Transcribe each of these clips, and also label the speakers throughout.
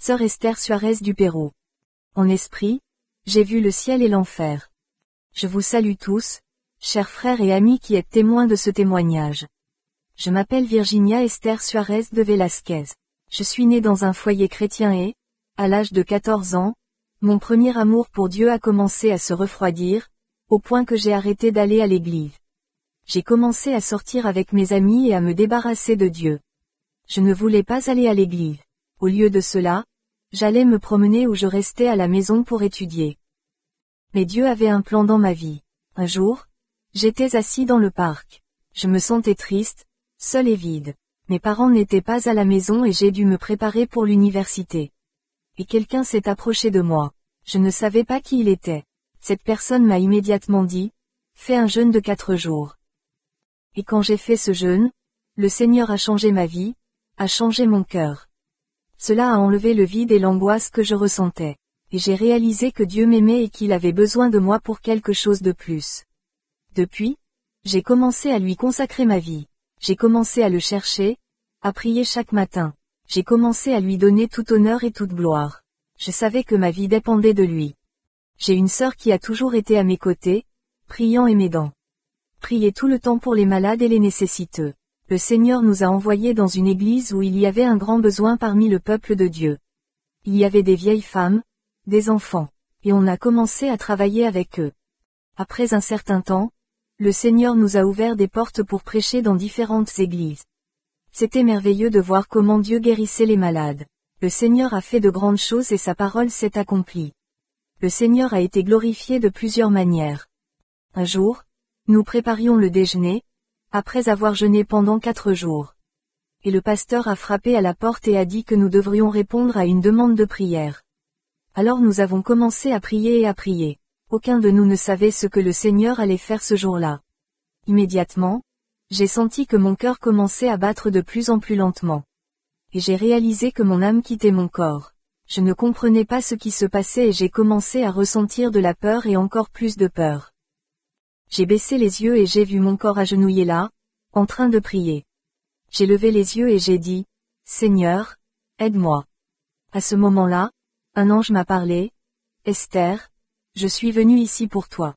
Speaker 1: Sœur Esther Suarez du Pérou. En esprit, j'ai vu le ciel et l'enfer. Je vous salue tous, chers frères et amis qui êtes témoins de ce témoignage. Je m'appelle Virginia Esther Suarez de Velázquez. Je suis née dans un foyer chrétien et, à l'âge de 14 ans, mon premier amour pour Dieu a commencé à se refroidir, au point que j'ai arrêté d'aller à l'église. J'ai commencé à sortir avec mes amis et à me débarrasser de Dieu. Je ne voulais pas aller à l'église. Au lieu de cela, j'allais me promener ou je restais à la maison pour étudier. Mais Dieu avait un plan dans ma vie. Un jour, j'étais assis dans le parc. Je me sentais triste, seul et vide. Mes parents n'étaient pas à la maison et j'ai dû me préparer pour l'université. Et quelqu'un s'est approché de moi. Je ne savais pas qui il était. Cette personne m'a immédiatement dit, « Fais un jeûne de 4 jours. » Et quand j'ai fait ce jeûne, le Seigneur a changé ma vie, a changé mon cœur. Cela a enlevé le vide et l'angoisse que je ressentais. Et j'ai réalisé que Dieu m'aimait et qu'il avait besoin de moi pour quelque chose de plus. Depuis, j'ai commencé à lui consacrer ma vie. J'ai commencé à le chercher, à prier chaque matin. J'ai commencé à lui donner tout honneur et toute gloire. Je savais que ma vie dépendait de lui. J'ai une sœur qui a toujours été à mes côtés, priant et m'aidant. Prier tout le temps pour les malades et les nécessiteux. Le Seigneur nous a envoyés dans une église où il y avait un grand besoin parmi le peuple de Dieu. Il y avait des vieilles femmes, des enfants, et on a commencé à travailler avec eux. Après un certain temps, le Seigneur nous a ouvert des portes pour prêcher dans différentes églises. C'était merveilleux de voir comment Dieu guérissait les malades. Le Seigneur a fait de grandes choses et sa parole s'est accomplie. Le Seigneur a été glorifié de plusieurs manières. Un jour, nous préparions le déjeuner, après avoir jeûné pendant 4 jours. Et le pasteur a frappé à la porte et a dit que nous devrions répondre à une demande de prière. Alors nous avons commencé à prier et à prier. Aucun de nous ne savait ce que le Seigneur allait faire ce jour-là. Immédiatement, j'ai senti que mon cœur commençait à battre de plus en plus lentement. Et j'ai réalisé que mon âme quittait mon corps. Je ne comprenais pas ce qui se passait et j'ai commencé à ressentir de la peur et encore plus de peur. J'ai baissé les yeux et j'ai vu mon corps agenouillé là, en train de prier. J'ai levé les yeux et j'ai dit, « Seigneur, aide-moi. » À ce moment-là, un ange m'a parlé, « Esther, je suis venu ici pour toi.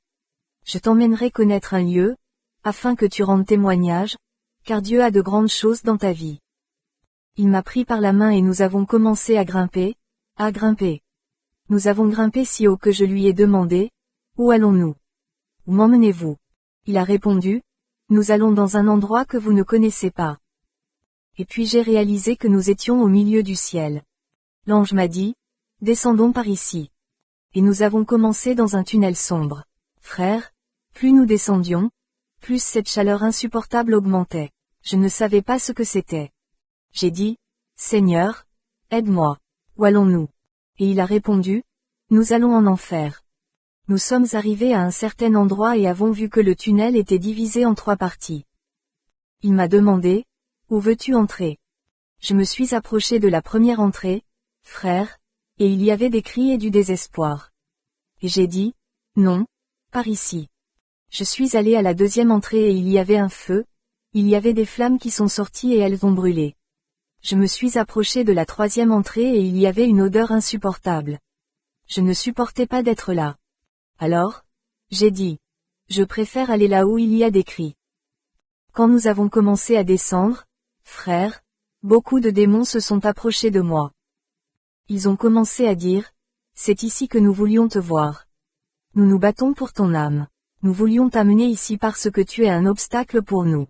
Speaker 1: Je t'emmènerai connaître un lieu, afin que tu rendes témoignage, car Dieu a de grandes choses dans ta vie. » Il m'a pris par la main et nous avons commencé à grimper, à grimper. Nous avons grimpé si haut que je lui ai demandé, « Où allons-nous? Où m'emmenez-vous » Il a répondu, « Nous allons dans un endroit que vous ne connaissez pas. » Et puis j'ai réalisé que nous étions au milieu du ciel. L'ange m'a dit, « Descendons par ici. » Et nous avons commencé dans un tunnel sombre. Frère, plus nous descendions, plus cette chaleur insupportable augmentait. Je ne savais pas ce que c'était. J'ai dit, « Seigneur, aide-moi. Où allons-nous » Et il a répondu, « Nous allons en enfer. » Nous sommes arrivés à un certain endroit et avons vu que le tunnel était divisé en 3 parties. Il m'a demandé, « Où veux-tu entrer » Je me suis approché de la première entrée, frère, et il y avait des cris et du désespoir. Et j'ai dit, « Non, par ici. » Je suis allé à la deuxième entrée et il y avait un feu, il y avait des flammes qui sont sorties et elles ont brûlé. Je me suis approché de la troisième entrée et il y avait une odeur insupportable. Je ne supportais pas d'être là. Alors, j'ai dit, je préfère aller là où il y a des cris. Quand nous avons commencé à descendre, frère, beaucoup de démons se sont approchés de moi. Ils ont commencé à dire, c'est ici que nous voulions te voir. Nous nous battons pour ton âme. Nous voulions t'amener ici parce que tu es un obstacle pour nous.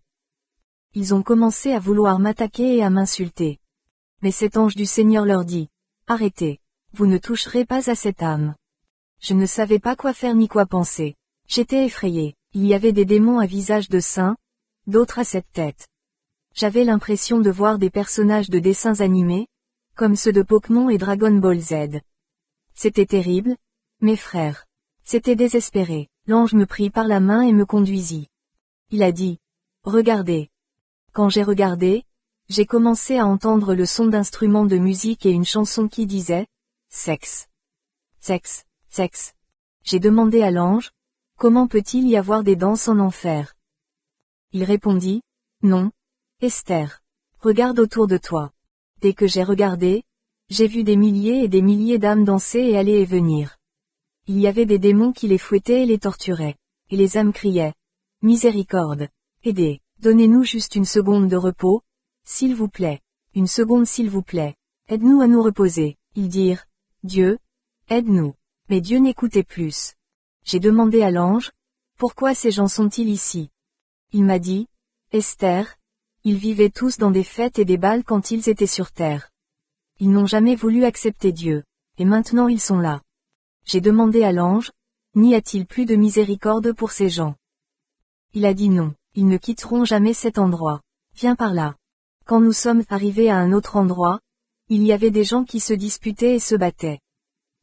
Speaker 1: Ils ont commencé à vouloir m'attaquer et à m'insulter. Mais cet ange du Seigneur leur dit, arrêtez, vous ne toucherez pas à cette âme. Je ne savais pas quoi faire ni quoi penser. J'étais effrayé. Il y avait des démons à visage de saint, d'autres à 7 têtes. J'avais l'impression de voir des personnages de dessins animés, comme ceux de Pokémon et Dragon Ball Z. C'était terrible, mes frères. C'était désespéré. L'ange me prit par la main et me conduisit. Il a dit, regardez. Quand j'ai regardé, j'ai commencé à entendre le son d'instruments de musique et une chanson qui disait, sexe. Sexe. Sexe. J'ai demandé à l'ange, comment peut-il y avoir des danses en enfer? Il répondit, non, Esther. Regarde autour de toi. Dès que j'ai regardé, J'ai vu des milliers et des milliers d'âmes danser et aller et venir. Il y avait des démons qui les fouettaient et les torturaient. Et les âmes criaient. Miséricorde. Aidez. Donnez-nous juste une seconde de repos, s'il vous plaît. Une seconde s'il vous plaît. Aide-nous à nous reposer. Ils dirent. Dieu, aide-nous. Mais Dieu n'écoutait plus. J'ai demandé à l'ange. Pourquoi ces gens sont-ils ici? Il m'a dit. Esther. Ils vivaient tous dans des fêtes et des bals quand ils étaient sur terre. Ils n'ont jamais voulu accepter Dieu. Et maintenant ils sont là. J'ai demandé à l'ange. N'y a-t-il plus de miséricorde pour ces gens? Il a dit non. Ils ne quitteront jamais cet endroit. Viens par là. Quand nous sommes arrivés à un autre endroit, il y avait des gens qui se disputaient et se battaient.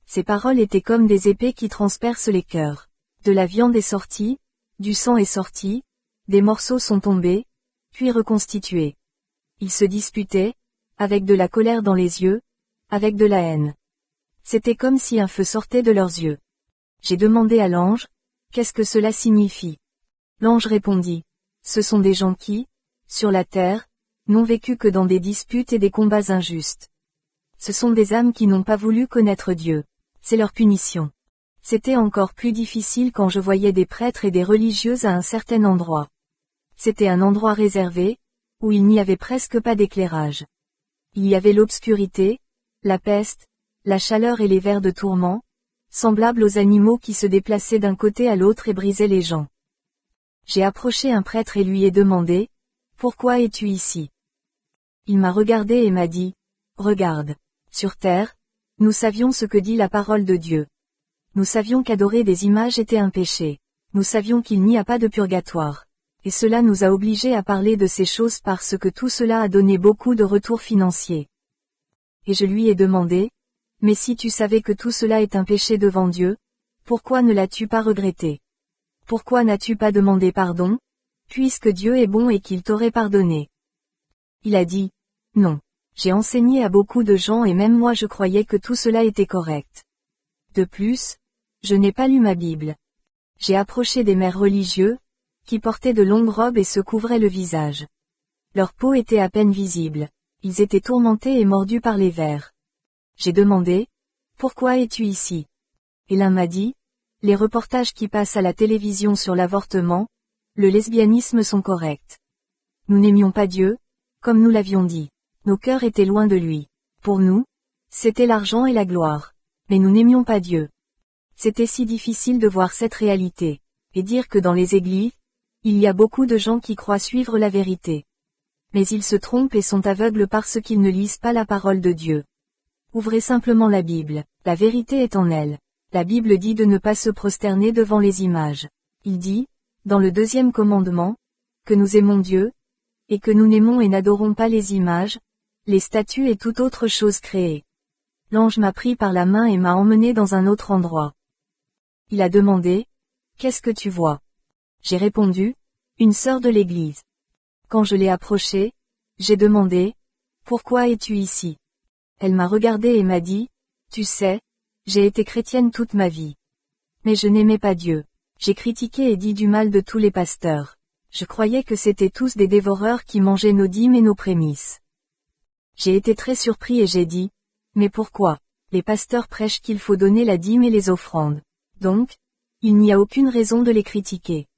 Speaker 1: Ces paroles étaient comme des épées qui transpercent les cœurs. De la viande est sortie, du sang est sorti, des morceaux sont tombés, puis reconstitués. Ils se disputaient, avec de la colère dans les yeux, avec de la haine. C'était comme si un feu sortait de leurs yeux. J'ai demandé à l'ange, qu'est-ce que cela signifie? L'ange répondit. Ce sont des gens qui, sur la terre, n'ont vécu que dans des disputes et des combats injustes. Ce sont des âmes qui n'ont pas voulu connaître Dieu. C'est leur punition. C'était encore plus difficile quand je voyais des prêtres et des religieuses à un certain endroit. C'était un endroit réservé, où il n'y avait presque pas d'éclairage. Il y avait l'obscurité, la peste, la chaleur et les vers de tourment, semblables aux animaux qui se déplaçaient d'un côté à l'autre et brisaient les gens. J'ai approché un prêtre et lui ai demandé, « Pourquoi es-tu ici ?» Il m'a regardé et m'a dit, « Regarde. Sur terre, nous savions ce que dit la parole de Dieu. Nous savions qu'adorer des images était un péché. Nous savions qu'il n'y a pas de purgatoire. Et cela nous a obligés à parler de ces choses parce que tout cela a donné beaucoup de retours financiers. » Et je lui ai demandé, « Mais si tu savais que tout cela est un péché devant Dieu, pourquoi ne l'as-tu pas regretté? Pourquoi n'as-tu pas demandé pardon, puisque Dieu est bon et qu'il t'aurait pardonné? » Il a dit, « Non. J'ai enseigné à beaucoup de gens et même moi je croyais que tout cela était correct. De plus, je n'ai pas lu ma Bible. J'ai approché des mères religieux, qui portaient de longues robes et se couvraient le visage. Leur peau était à peine visible. Ils étaient tourmentés et mordus par les vers. J'ai demandé, « Pourquoi es-tu ici ?» Et l'un m'a dit, « Les reportages qui passent à la télévision sur l'avortement, le lesbianisme sont corrects. Nous n'aimions pas Dieu, comme nous l'avions dit. Nos cœurs étaient loin de lui. Pour nous, c'était l'argent et la gloire. Mais nous n'aimions pas Dieu. C'était si difficile de voir cette réalité, et dire que dans les églises, il y a beaucoup de gens qui croient suivre la vérité. Mais ils se trompent et sont aveugles parce qu'ils ne lisent pas la parole de Dieu. Ouvrez simplement la Bible, la vérité est en elle. La Bible dit de ne pas se prosterner devant les images. Il dit, dans le 2e commandement, que nous aimons Dieu, et que nous n'aimons et n'adorons pas les images, les statues et toute autre chose créée. L'ange m'a pris par la main et m'a emmené dans un autre endroit. Il a demandé, « Qu'est-ce que tu vois ?» J'ai répondu, « Une sœur de l'église. » Quand je l'ai approchée, j'ai demandé, « Pourquoi es-tu ici ?» Elle m'a regardé et m'a dit, « Tu sais, j'ai été chrétienne toute ma vie. Mais je n'aimais pas Dieu. J'ai critiqué et dit du mal de tous les pasteurs. Je croyais que c'étaient tous des dévoreurs qui mangeaient nos dîmes et nos prémices. J'ai été très surpris et j'ai dit, « Mais pourquoi? Les pasteurs prêchent qu'il faut donner la dîme et les offrandes. Donc, il n'y a aucune raison de les critiquer. »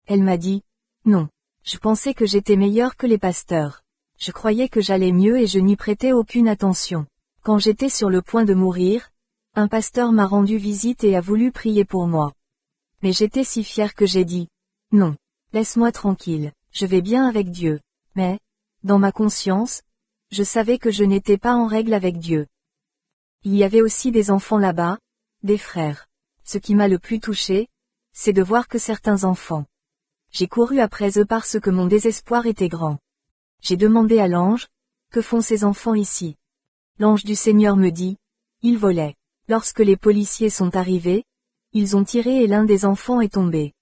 Speaker 1: Elle m'a dit, « Non. Je pensais que j'étais meilleure que les pasteurs. Je croyais que j'allais mieux et je n'y prêtais aucune attention. Quand j'étais sur le point de mourir, un pasteur m'a rendu visite et a voulu prier pour moi. Mais j'étais si fière que j'ai dit, « Non. Laisse-moi tranquille, je vais bien avec Dieu. » Mais, dans ma conscience, je savais que je n'étais pas en règle avec Dieu. Il y avait aussi des enfants là-bas, des frères. Ce qui m'a le plus touché, c'est de voir que certains enfants. J'ai couru après eux parce que mon désespoir était grand. J'ai demandé à l'ange, « Que font ces enfants ici ?» L'ange du Seigneur me dit, « Ils volaient. Lorsque les policiers sont arrivés, ils ont tiré et l'un des enfants est tombé.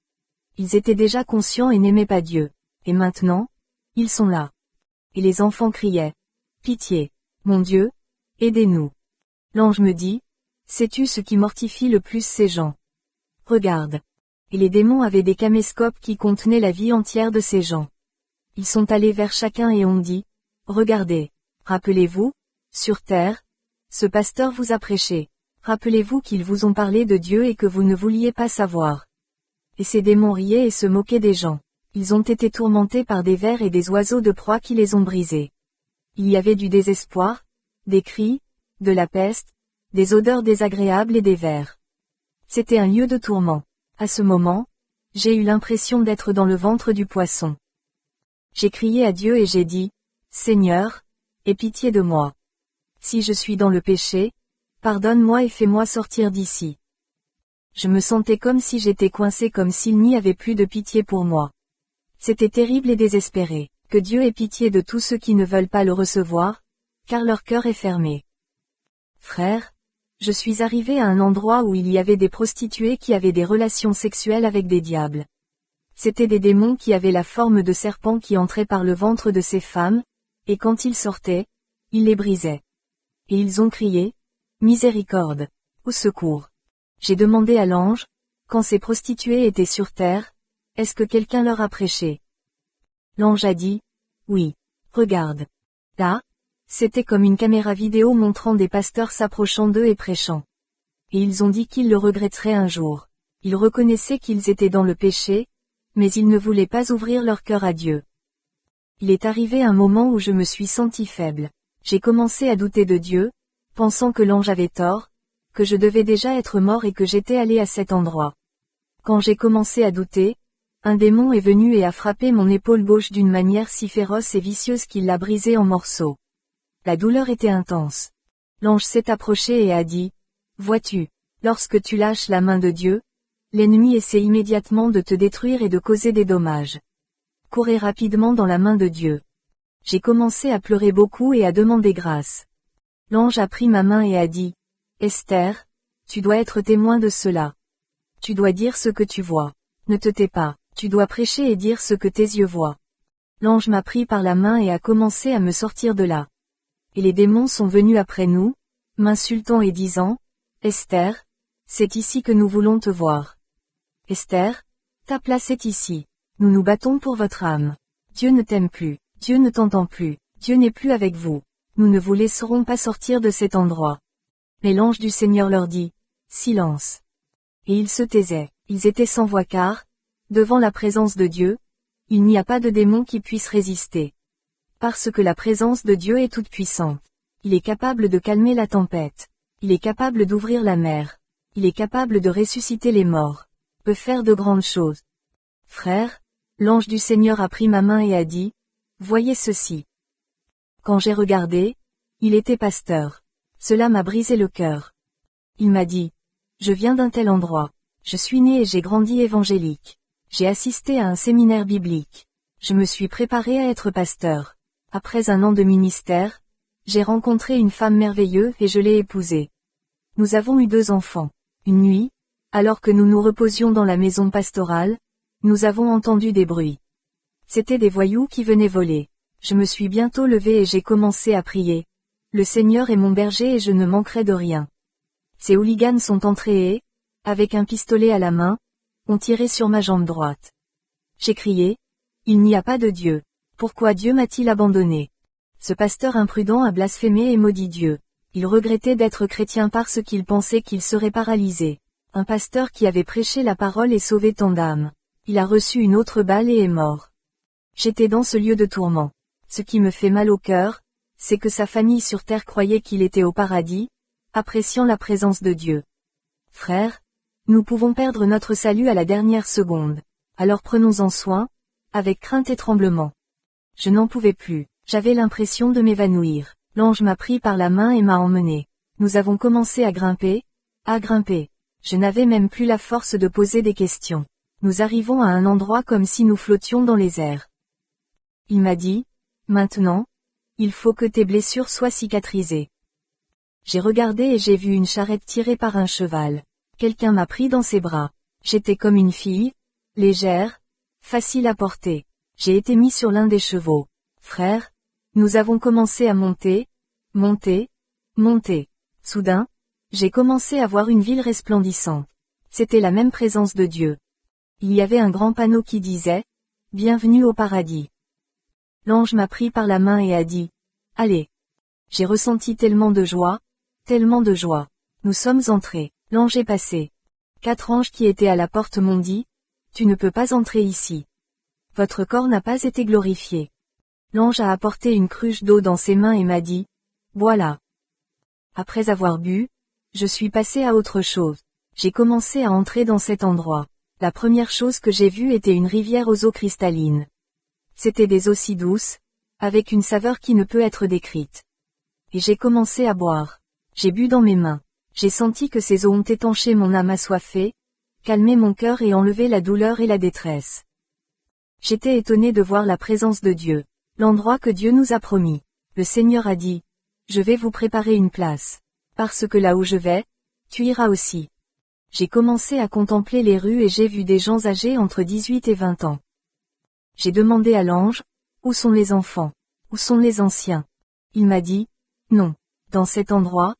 Speaker 1: Ils étaient déjà conscients et n'aimaient pas Dieu. Et maintenant, ils sont là. » Et les enfants criaient, « Pitié, mon Dieu, aidez-nous. » L'ange me dit, « Sais-tu ce qui mortifie le plus ces gens? Regarde. » Et les démons avaient des caméscopes qui contenaient la vie entière de ces gens. Ils sont allés vers chacun et ont dit, « Regardez. Rappelez-vous, sur terre, Ce pasteur vous a prêché. Rappelez-vous qu'ils vous ont parlé de Dieu et que vous ne vouliez pas savoir. Et ces démons riaient et se moquaient des gens. Ils ont été tourmentés par des vers et des oiseaux de proie qui les ont brisés. Il y avait du désespoir, des cris, de la peste, des odeurs désagréables et des vers. C'était un lieu de tourment. À ce moment, j'ai eu l'impression d'être dans le ventre du poisson. J'ai crié à Dieu et j'ai dit, « Seigneur, aie pitié de moi. Si je suis dans le péché, pardonne-moi et fais-moi sortir d'ici. » Je me sentais comme si j'étais coincé, comme s'il n'y avait plus de pitié pour moi. C'était terrible et désespéré. Que Dieu ait pitié de tous ceux qui ne veulent pas le recevoir, car leur cœur est fermé. Frère, je suis arrivé à un endroit où il y avait des prostituées qui avaient des relations sexuelles avec des diables. C'étaient des démons qui avaient la forme de serpents qui entraient par le ventre de ces femmes, et quand ils sortaient, ils les brisaient. Et ils ont crié, « Miséricorde, au secours !» J'ai demandé à l'ange, quand ces prostituées étaient sur terre, est-ce que quelqu'un leur a prêché? L'ange a dit, « Oui. Regarde. » Là, c'était comme une caméra vidéo montrant des pasteurs s'approchant d'eux et prêchant. Et ils ont dit qu'ils le regretteraient un jour. Ils reconnaissaient qu'ils étaient dans le péché, mais ils ne voulaient pas ouvrir leur cœur à Dieu. Il est arrivé un moment où je me suis senti faible. J'ai commencé à douter de Dieu, pensant que l'ange avait tort, que je devais déjà être mort et que j'étais allé à cet endroit. Quand j'ai commencé à douter, un démon est venu et a frappé mon épaule gauche d'une manière si féroce et vicieuse qu'il l'a brisée en morceaux. La douleur était intense. L'ange s'est approché et a dit, « Vois-tu, lorsque tu lâches la main de Dieu, l'ennemi essaie immédiatement de te détruire et de causer des dommages. Courez rapidement dans la main de Dieu. » J'ai commencé à pleurer beaucoup et à demander grâce. L'ange a pris ma main et a dit, « Esther, tu dois être témoin de cela. Tu dois dire ce que tu vois. Ne te tais pas. Tu dois prêcher et dire ce que tes yeux voient. » L'ange m'a pris par la main et a commencé à me sortir de là. Et les démons sont venus après nous, m'insultant et disant, « Esther, c'est ici que nous voulons te voir. Esther, ta place est ici. Nous nous battons pour votre âme. Dieu ne t'aime plus, Dieu ne t'entend plus, Dieu n'est plus avec vous. Nous ne vous laisserons pas sortir de cet endroit. » Mais l'ange du Seigneur leur dit, « Silence. » Et ils se taisaient. Ils étaient sans voix car, devant la présence de Dieu, il n'y a pas de démon qui puisse résister. Parce que la présence de Dieu est toute puissante. Il est capable de calmer la tempête. Il est capable d'ouvrir la mer. Il est capable de ressusciter les morts. Peut faire de grandes choses. Frère, l'ange du Seigneur a pris ma main et a dit, « Voyez ceci. » Quand j'ai regardé, il était pasteur. Cela m'a brisé le cœur. Il m'a dit, « Je viens d'un tel endroit. Je suis né et j'ai grandi évangélique. J'ai assisté à un séminaire biblique. Je me suis préparé à être pasteur. Après un an de ministère, j'ai rencontré une femme merveilleuse et je l'ai épousée. Nous avons eu 2 enfants. Une nuit, alors que nous nous reposions dans la maison pastorale, nous avons entendu des bruits. C'étaient des voyous qui venaient voler. Je me suis bientôt levé et j'ai commencé à prier. Le Seigneur est mon berger et je ne manquerai de rien. Ces hooligans sont entrés et, avec un pistolet à la main, ont tiré sur ma jambe droite. J'ai crié, « Il n'y a pas de Dieu. Pourquoi Dieu m'a-t-il abandonné ?» Ce pasteur imprudent a blasphémé et maudit Dieu. Il regrettait d'être chrétien parce qu'il pensait qu'il serait paralysé. Un pasteur qui avait prêché la parole et sauvé tant d'âmes. Il a reçu une autre balle et est mort. J'étais dans ce lieu de tourment. Ce qui me fait mal au cœur, c'est que sa famille sur terre croyait qu'il était au paradis, appréciant la présence de Dieu. Frères, nous pouvons perdre notre salut à la dernière seconde. Alors prenons-en soin, avec crainte et tremblement. Je n'en pouvais plus, j'avais l'impression de m'évanouir. L'ange m'a pris par la main et m'a emmené. Nous avons commencé à grimper. Je n'avais même plus la force de poser des questions. Nous arrivons à un endroit comme si nous flottions dans les airs. Il m'a dit, « Maintenant, il faut que tes blessures soient cicatrisées. » J'ai regardé et j'ai vu une charrette tirée par un cheval. Quelqu'un m'a pris dans ses bras. J'étais comme une fille, légère, facile à porter. J'ai été mis sur l'un des chevaux. Frère, nous avons commencé à monter. Soudain, j'ai commencé à voir une ville resplendissante. C'était la même présence de Dieu. Il y avait un grand panneau qui disait, « Bienvenue au paradis ». L'ange m'a pris par la main et a dit, « Allez ». J'ai ressenti tellement de joie, Tellement de joie. Nous sommes entrés. L'ange est passé. 4 anges qui étaient à la porte m'ont dit, « Tu ne peux pas entrer ici. Votre corps n'a pas été glorifié. » L'ange a apporté une cruche d'eau dans ses mains et m'a dit, « Voilà. » Après avoir bu, je suis passé à autre chose. J'ai commencé à entrer dans cet endroit. La première chose que j'ai vue était une rivière aux eaux cristallines. C'était des eaux si douces, avec une saveur qui ne peut être décrite. Et j'ai commencé à boire. J'ai bu dans mes mains. J'ai senti que ces eaux ont étanché mon âme assoiffée, calmé mon cœur et enlevé la douleur et la détresse. J'étais étonné de voir la présence de Dieu, l'endroit que Dieu nous a promis. Le Seigneur a dit, « Je vais vous préparer une place. Parce que là où je vais, tu iras aussi. » J'ai commencé à contempler les rues et j'ai vu des gens âgés entre 18 et 20 ans. J'ai demandé à l'ange, « Où sont les enfants? Où sont les anciens? » Il m'a dit, « Non, dans cet endroit,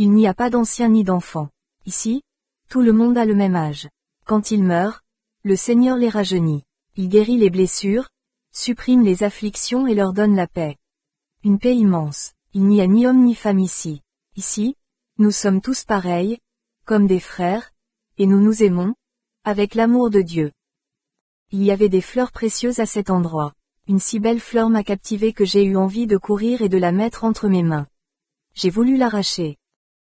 Speaker 1: il n'y a pas d'anciens ni d'enfants. Ici, tout le monde a le même âge. Quand ils meurent, le Seigneur les rajeunit. Il guérit les blessures, supprime les afflictions et leur donne la paix. Une paix immense. Il n'y a ni homme ni femme ici. Ici, nous sommes tous pareils, comme des frères, et nous nous aimons, avec l'amour de Dieu. » Il y avait des fleurs précieuses à cet endroit. Une si belle fleur m'a captivé que j'ai eu envie de courir et de la mettre entre mes mains. J'ai voulu l'arracher.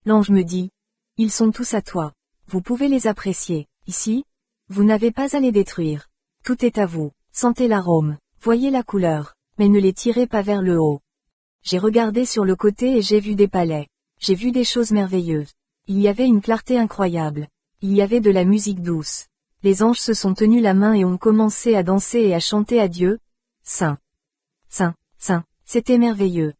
Speaker 1: L'ange me dit, « Ils sont tous à toi. Vous pouvez les apprécier. Ici, vous n'avez pas à les détruire. Tout est à vous. Sentez l'arôme, voyez la couleur, mais ne les tirez pas vers le haut. » J'ai regardé sur le côté et j'ai vu des palais. J'ai vu des choses merveilleuses. Il y avait une clarté incroyable. Il y avait de la musique douce. Les anges se sont tenus la main et ont commencé à danser et à chanter à Dieu. Saint, Saint, Saint, c'était merveilleux.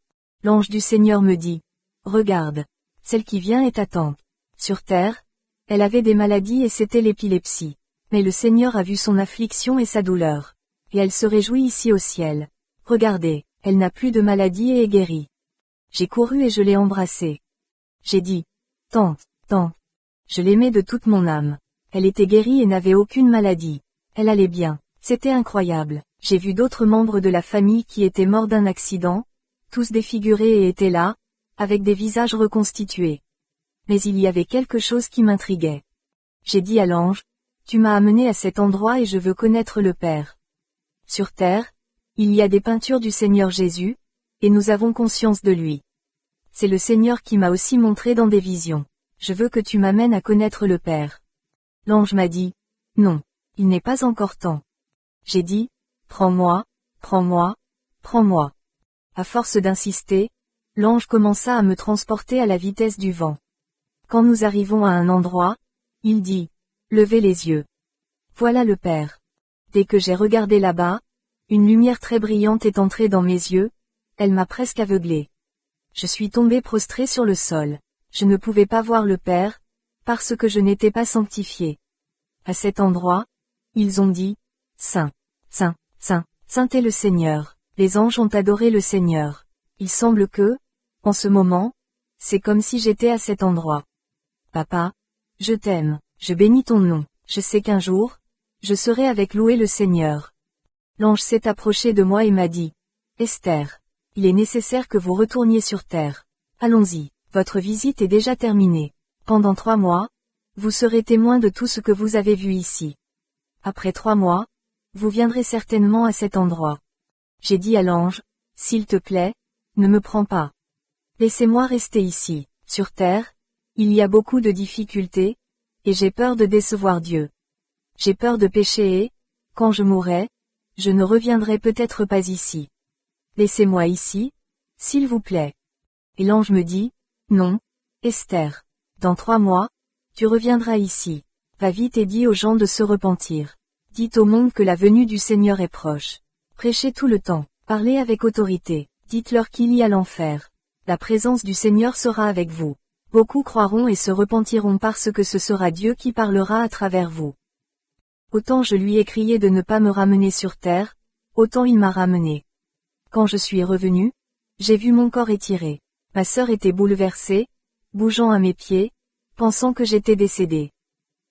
Speaker 1: L'ange du Seigneur me dit, « Regarde, celle qui vient est ta tante. Sur terre, elle avait des maladies et c'était l'épilepsie. Mais le Seigneur a vu son affliction et sa douleur. Et elle se réjouit ici au ciel. Regardez, elle n'a plus de maladie et est guérie. » J'ai couru et je l'ai embrassée. J'ai dit, « Tante, tante. » Je l'aimais de toute mon âme. Elle était guérie et n'avait aucune maladie. Elle allait bien. C'était incroyable. J'ai vu d'autres membres de la famille qui étaient morts d'un accident, tous défigurés et étaient là, avec des visages reconstitués. Mais il y avait quelque chose qui m'intriguait. J'ai dit à l'ange, « Tu m'as amené à cet endroit et je veux connaître le Père. Sur terre, il y a des peintures du Seigneur Jésus, et nous avons conscience de lui. C'est le Seigneur qui m'a aussi montré dans des visions. Je veux que tu m'amènes à connaître le Père. » L'ange m'a dit, « Non, il n'est pas encore temps. » J'ai dit, « Prends-moi, prends-moi, prends-moi. » À force d'insister, l'ange commença à me transporter à la vitesse du vent. Quand nous arrivons à un endroit, il dit, « Levez les yeux. Voilà le Père. » Dès que j'ai regardé là-bas, une lumière très brillante est entrée dans mes yeux, elle m'a presque aveuglé. Je suis tombé prostré sur le sol. Je ne pouvais pas voir le Père, parce que je n'étais pas sanctifié. À cet endroit, ils ont dit, « Saint, Saint, Saint, Saint est le Seigneur. » Les anges ont adoré le Seigneur. Il semble que, en ce moment, c'est comme si j'étais à cet endroit. Papa, je t'aime, je bénis ton nom, je sais qu'un jour, je serai avec louer le Seigneur. L'ange s'est approché de moi et m'a dit, « Esther, il est nécessaire que vous retourniez sur terre. Allons-y, votre visite est déjà terminée. Pendant 3 mois, vous serez témoin de tout ce que vous avez vu ici. Après 3 mois, vous viendrez certainement à cet endroit. » J'ai dit à l'ange, « S'il te plaît, ne me prends pas. Laissez-moi rester ici. Sur terre, il y a beaucoup de difficultés, et j'ai peur de décevoir Dieu. J'ai peur de pécher et, quand je mourrai, je ne reviendrai peut-être pas ici. Laissez-moi ici, s'il vous plaît. » Et l'ange me dit, « Non, Esther. Dans 3 mois, tu reviendras ici. Va vite et dis aux gens de se repentir. Dites au monde que la venue du Seigneur est proche. Prêchez tout le temps. Parlez avec autorité. Dites-leur qu'il y a l'enfer. La présence du Seigneur sera avec vous. Beaucoup croiront et se repentiront parce que ce sera Dieu qui parlera à travers vous. » Autant je lui ai crié de ne pas me ramener sur terre, autant il m'a ramené. Quand je suis revenu, j'ai vu mon corps étiré. Ma sœur était bouleversée, bougeant à mes pieds, pensant que j'étais décédée.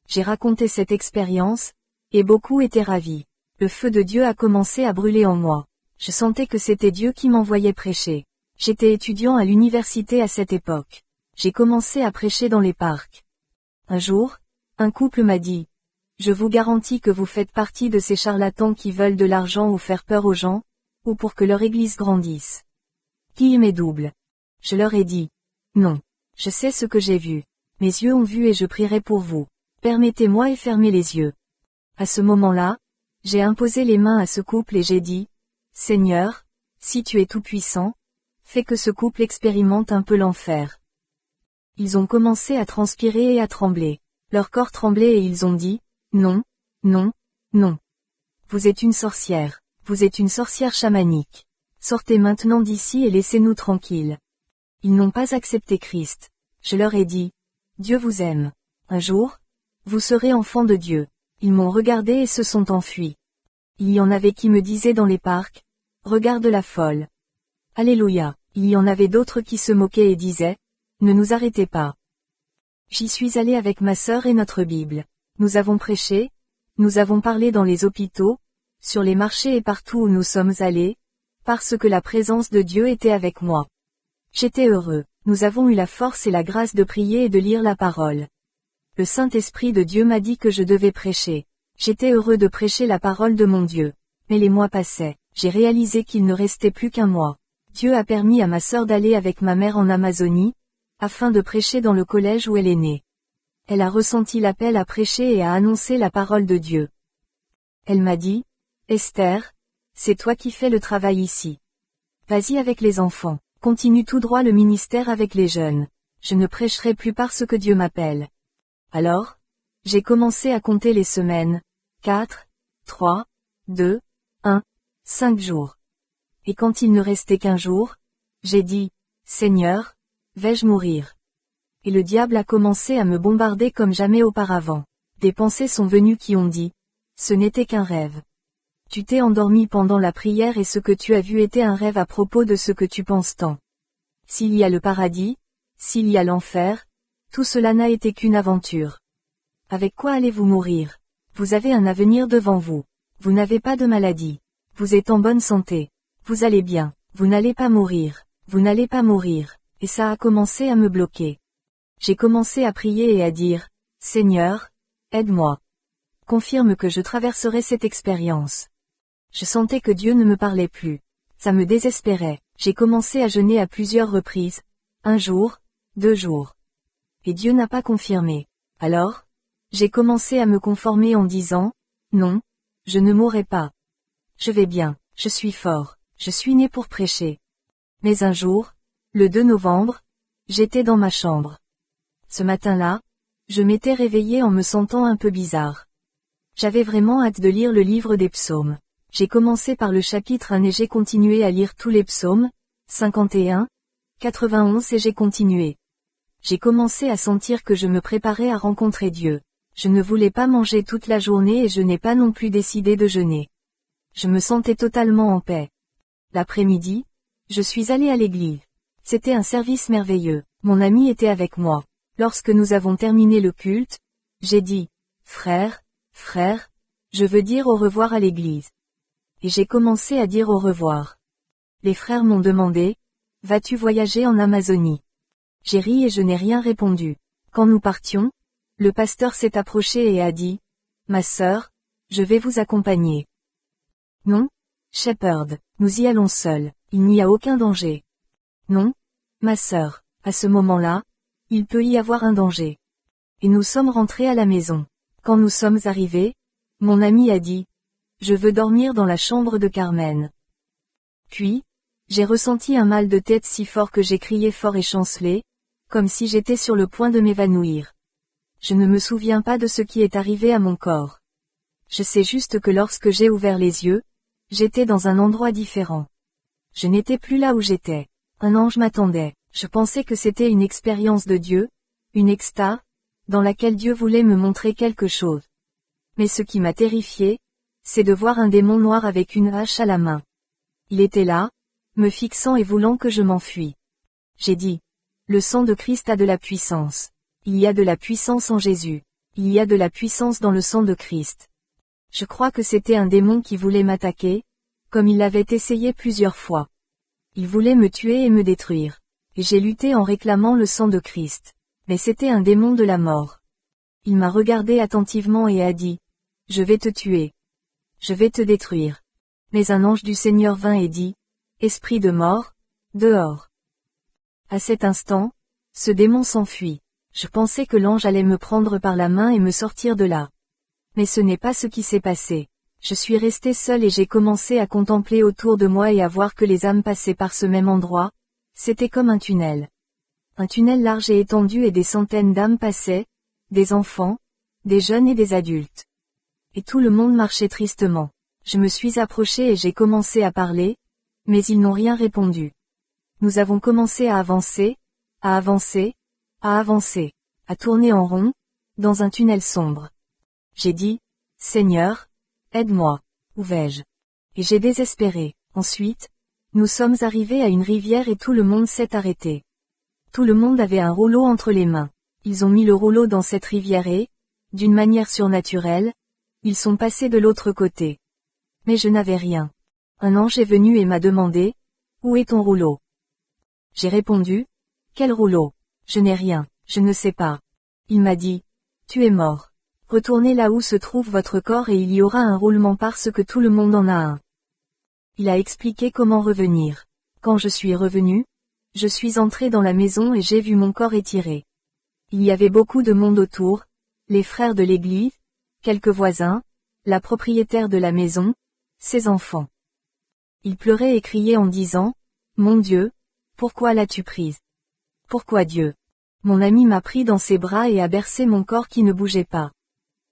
Speaker 1: J'ai raconté cette expérience, et beaucoup étaient ravis. Le feu de Dieu a commencé à brûler en moi. Je sentais que c'était Dieu qui m'envoyait prêcher. J'étais étudiant à l'université à cette époque. J'ai commencé à prêcher dans les parcs. Un jour, un couple m'a dit, « Je vous garantis que vous faites partie de ces charlatans qui veulent de l'argent ou faire peur aux gens, ou pour que leur église grandisse. Qui m'est double. » Je leur ai dit, « Non. Je sais ce que j'ai vu. Mes yeux ont vu et je prierai pour vous. Permettez-moi et fermez les yeux. » À ce moment-là, j'ai imposé les mains à ce couple et j'ai dit, « Seigneur, si tu es tout-puissant, fais que ce couple expérimente un peu l'enfer. » Ils ont commencé à transpirer et à trembler. Leur corps tremblait et ils ont dit, « Non, non, non. Vous êtes une sorcière. Vous êtes une sorcière chamanique. Sortez maintenant d'ici et laissez-nous tranquilles. » Ils n'ont pas accepté Christ. Je leur ai dit, « Dieu vous aime. Un jour, vous serez enfants de Dieu. » Ils m'ont regardé et se sont enfuis. Il y en avait qui me disaient dans les parcs, « Regarde la folle. » Alléluia. Il y en avait d'autres qui se moquaient et disaient, « Ne nous arrêtez pas. » J'y suis allé avec ma sœur et notre Bible. Nous avons prêché, nous avons parlé dans les hôpitaux, sur les marchés et partout où nous sommes allés, parce que la présence de Dieu était avec moi. J'étais heureux. Nous avons eu la force et la grâce de prier et de lire la parole. Le Saint-Esprit de Dieu m'a dit que je devais prêcher. J'étais heureux de prêcher la parole de mon Dieu. Mais les mois passaient. J'ai réalisé qu'il ne restait plus qu'un mois. Dieu a permis à ma sœur d'aller avec ma mère en Amazonie, afin de prêcher dans le collège où elle est née. Elle a ressenti l'appel à prêcher et à annoncer la parole de Dieu. Elle m'a dit, « Esther, c'est toi qui fais le travail ici. Vas-y avec les enfants, continue tout droit le ministère avec les jeunes. Je ne prêcherai plus parce que Dieu m'appelle. » Alors, j'ai commencé à compter les semaines, 4, 3, 2, 1, 5 jours. Et quand il ne restait qu'un jour, j'ai dit, « Seigneur, vais-je mourir ?» Et le diable a commencé à me bombarder comme jamais auparavant. Des pensées sont venues qui ont dit, « Ce n'était qu'un rêve. Tu t'es endormi pendant la prière et ce que tu as vu était un rêve à propos de ce que tu penses tant. S'il y a le paradis, s'il y a l'enfer, tout cela n'a été qu'une aventure. Avec quoi allez-vous mourir? Vous avez un avenir devant vous. Vous n'avez pas de maladie. Vous êtes en bonne santé. Vous allez bien. Vous n'allez pas mourir. Vous n'allez pas mourir. » Et ça a commencé à me bloquer. J'ai commencé à prier et à dire, « Seigneur, aide-moi. Confirme que je traverserai cette expérience. » Je sentais que Dieu ne me parlait plus. Ça me désespérait. J'ai commencé à jeûner à plusieurs reprises. 1 jour, 2 jours. Et Dieu n'a pas confirmé. Alors, j'ai commencé à me conformer en disant, « Non, je ne mourrai pas. Je vais bien, je suis fort, je suis né pour prêcher. » Mais un jour, le 2 novembre, j'étais dans ma chambre. Ce matin-là, je m'étais réveillé en me sentant un peu bizarre. J'avais vraiment hâte de lire le livre des psaumes. J'ai commencé par le chapitre 1 et j'ai continué à lire tous les psaumes, 51, 91 et j'ai continué. J'ai commencé à sentir que je me préparais à rencontrer Dieu. Je ne voulais pas manger toute la journée et je n'ai pas non plus décidé de jeûner. Je me sentais totalement en paix. L'après-midi, je suis allé à l'église. C'était un service merveilleux. Mon ami était avec moi. Lorsque nous avons terminé le culte, j'ai dit, « Frère, je veux dire au revoir à l'église. » Et j'ai commencé à dire au revoir. Les frères m'ont demandé, « Vas-tu voyager en Amazonie ?» J'ai ri et je n'ai rien répondu. Quand nous partions, le pasteur s'est approché et a dit, « Ma sœur, je vais vous accompagner. » Non, Shepherd, nous y allons seuls, il n'y a aucun danger. Non, ma sœur, à ce moment-là, il peut y avoir un danger. Et nous sommes rentrés à la maison. Quand nous sommes arrivés, mon ami a dit, « Je veux dormir dans la chambre de Carmen. » Puis, j'ai ressenti un mal de tête si fort que j'ai crié fort et chancelé, comme si j'étais sur le point de m'évanouir. Je ne me souviens pas de ce qui est arrivé à mon corps. Je sais juste que lorsque j'ai ouvert les yeux, j'étais dans un endroit différent. Je n'étais plus là où j'étais. Un ange m'attendait. Je pensais que c'était une expérience de Dieu, une extase, dans laquelle Dieu voulait me montrer quelque chose. Mais ce qui m'a terrifié, c'est de voir un démon noir avec une hache à la main. Il était là, me fixant et voulant que je m'enfuis. J'ai dit, le sang de Christ a de la puissance. Il y a de la puissance en Jésus. Il y a de la puissance dans le sang de Christ. Je crois que c'était un démon qui voulait m'attaquer, comme il l'avait essayé plusieurs fois. Il voulait me tuer et me détruire. Et j'ai lutté en réclamant le sang de Christ. Mais c'était un démon de la mort. Il m'a regardé attentivement et a dit, « Je vais te tuer. Je vais te détruire. » Mais un ange du Seigneur vint et dit, « Esprit de mort, dehors. » À cet instant, ce démon s'enfuit. Je pensais que l'ange allait me prendre par la main et me sortir de là. Mais ce n'est pas ce qui s'est passé. Je suis resté seul et j'ai commencé à contempler autour de moi et à voir que les âmes passaient par ce même endroit. C'était comme un tunnel. Un tunnel large et étendu et des centaines d'âmes passaient, des enfants, des jeunes et des adultes. Et tout le monde marchait tristement. Je me suis approché et j'ai commencé à parler, mais ils n'ont rien répondu. Nous avons commencé à avancer, à avancer, à avancer, à tourner en rond, dans un tunnel sombre. J'ai dit, « Seigneur, aide-moi, où vais-je » Et j'ai désespéré. Ensuite, nous sommes arrivés à une rivière et tout le monde s'est arrêté. Tout le monde avait un rouleau entre les mains. Ils ont mis le rouleau dans cette rivière et, d'une manière surnaturelle, ils sont passés de l'autre côté. Mais je n'avais rien. Un ange est venu et m'a demandé, « Où est ton rouleau ?» J'ai répondu, « Quel rouleau ? Je n'ai rien, je ne sais pas. » Il m'a dit, « Tu es mort. Retournez là où se trouve votre corps et il y aura un roulement parce que tout le monde en a un. » Il a expliqué comment revenir. Quand je suis revenu, je suis entré dans la maison et j'ai vu mon corps étiré. Il y avait beaucoup de monde autour, les frères de l'église, quelques voisins, la propriétaire de la maison, ses enfants. Ils pleuraient et criaient en disant, « Mon Dieu, pourquoi l'as-tu prise ? Pourquoi Dieu ?» Mon amie m'a pris dans ses bras et a bercé mon corps qui ne bougeait pas.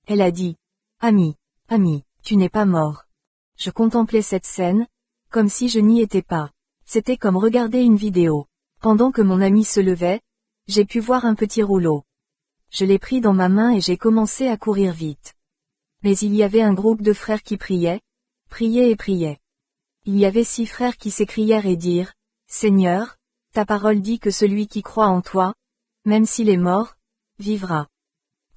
Speaker 1: Elle a dit, « Ami, ami, tu n'es pas mort. » Je contemplais cette scène, comme si je n'y étais pas. C'était comme regarder une vidéo. Pendant que mon ami se levait, j'ai pu voir un petit rouleau. Je l'ai pris dans ma main et j'ai commencé à courir vite. Mais il y avait un groupe de frères qui priaient et priaient. Il y avait 6 frères qui s'écrièrent et dirent, « Seigneur, ta parole dit que celui qui croit en toi, même s'il est mort, vivra.